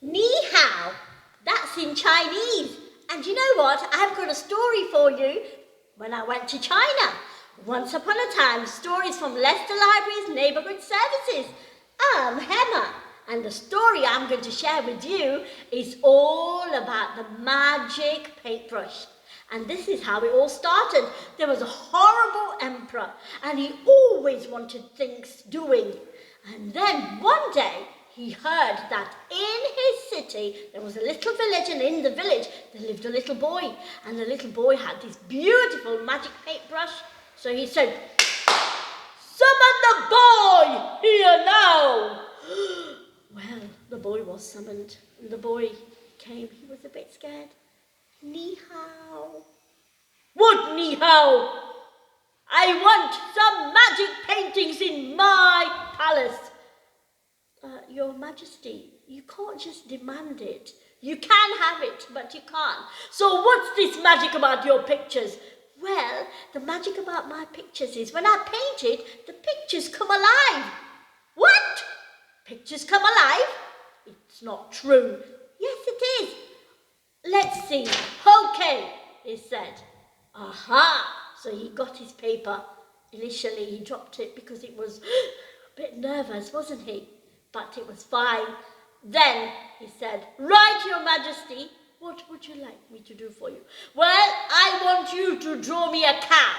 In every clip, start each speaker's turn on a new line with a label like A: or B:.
A: Ni hao, that's in Chinese. And you know what? I've got a story for you. When I went to China, once upon a time, stories from Leicester Library's Neighbourhood Services. I'm Hema, and the story I'm going to share with you is all about the magic paintbrush. And this is how it all started. There was a horrible emperor, and he always wanted things doing. And then one day, he heard that in his city there was a little village, and in the village there lived a little boy, and the little boy had this beautiful magic paintbrush. So he said, "Summon the boy here now." Well, the boy was summoned, and the boy came. He was a bit scared. "Ni hao." "What ni hao?" "I want some magic paintings in my palace." Your Majesty, you can't just demand it. You can have it, but you can't. "So what's this magic about your pictures?" "Well, the magic about my pictures is when I paint it, the pictures come alive." "What? Pictures come alive?" "It's not true." "Yes, it is." "Let's see." "Okay," he said. Aha! So he got his paper. Initially, he dropped it because it was a bit nervous, wasn't he? But it was fine. Then he said, "Right, Your Majesty, what would you like me to do for you?" "Well, I want you to draw me a cow."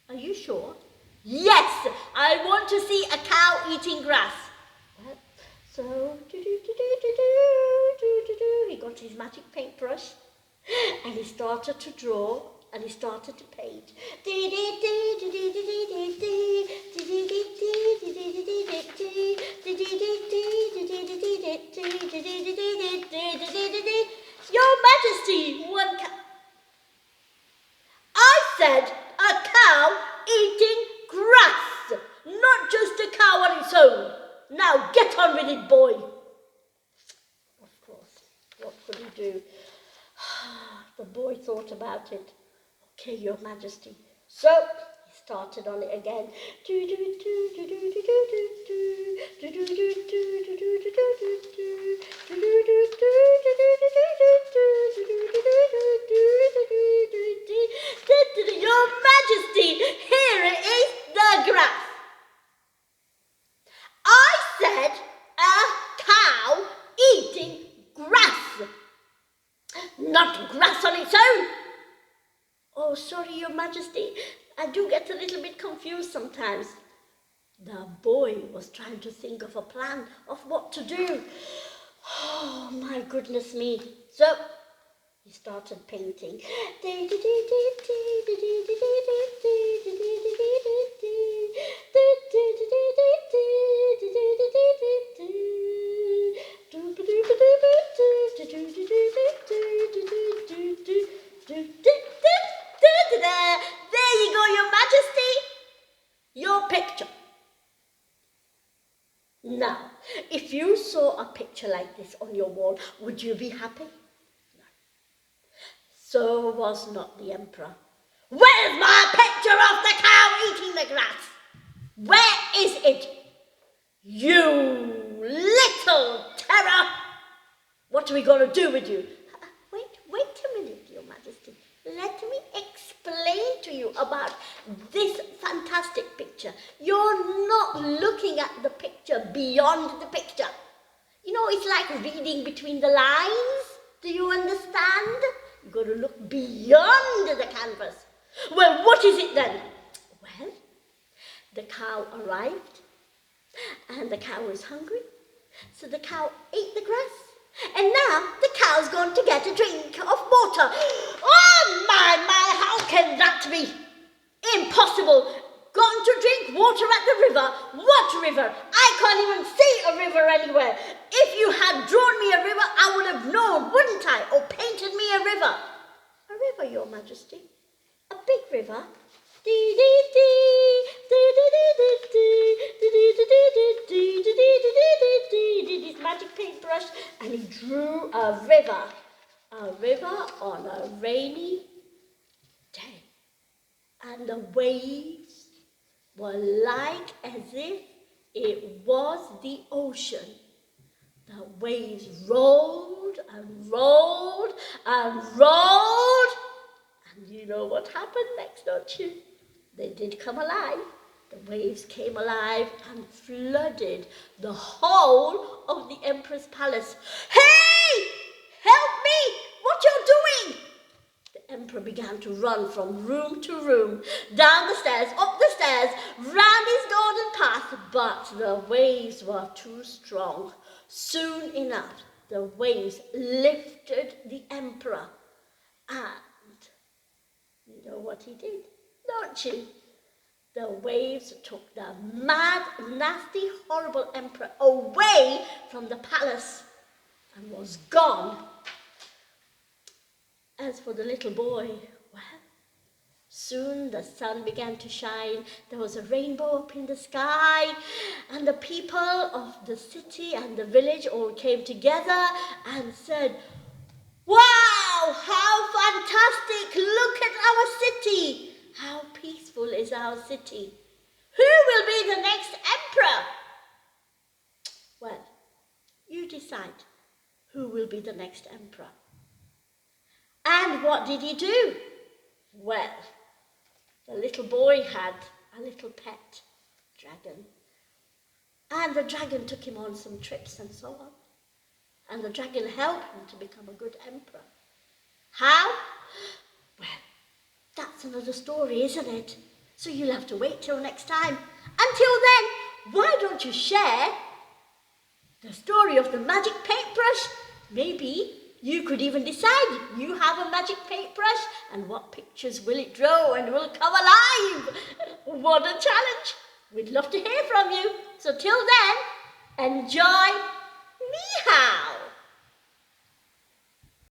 A: "Are you sure?" "Yes, I want to see a cow eating grass." Well, so he got his magic paintbrush and he started to draw and he started to paint. "Your Majesty, one cow." "I said a cow eating grass, not just a cow on its own. Now get on with it, boy." Of course, what could he do? The boy thought about it. "Okay, Your Majesty." So he started on it again. "Your Majesty, here it is, the grass." "I said a cow eating grass, not grass on its own." "Oh, sorry, Your Majesty. I do get a little bit confused sometimes." The boy was trying to think of a plan of what to do. Oh, my goodness me. So he started painting. There you go, Your Majesty. Your picture. Now, if you saw a picture like this on your wall, would you be happy? No. So was not the emperor. "Where's my picture of the cow eating the grass? Where is it? You little terror! What are we going to do with you?" Wait a minute, Your Majesty. Let me explain to you about this fantastic picture. You're not looking at the picture beyond the picture. You know, it's like reading between the lines. Do you understand? You've got to look beyond the canvas. "Well, what is it then?" "Well, the cow arrived and the cow was hungry. So the cow ate the grass. And now the cow's gone to get a drink of water." "Oh my, how can that be? Impossible. Gone to drink water at the river? What river? I can't even see a river anywhere. If you had drawn me a river, I would have known, wouldn't I? Or painted me a river." "A river, Your Majesty? A big river?" His magic paintbrush, and he drew a river on a rainy day, and the waves were like as if it was the ocean. The waves rolled and rolled and rolled. And you know what happened next, don't you? They did come alive. The waves came alive and flooded the whole of the emperor's palace. Hey! Help me! What you're doing? The emperor began to run from room to room, down the stairs, up the stairs, round his golden path, but the waves were too strong. Soon enough, the waves lifted the emperor, and you know what he did, don't you? The waves took the mad, nasty, horrible emperor away from the palace and was gone. As for the little boy, well, soon the sun began to shine. There was a rainbow up in the sky, and the people of the city and the village all came together and said, "Wow, how fantastic! Look at our city! How peaceful is our city! Who will be the next emperor?" Well, you decide who will be the next emperor. And what did he do? Well, the little boy had a little pet dragon. And the dragon took him on some trips and so on. And the dragon helped him to become a good emperor. How? Well, that's another story, isn't it? So you'll have to wait till next time. Until then, why don't you share the story of the magic paintbrush? Maybe you could even decide you have a magic paintbrush and what pictures will it draw and will come alive. What a challenge. We'd love to hear from you. So till then, enjoy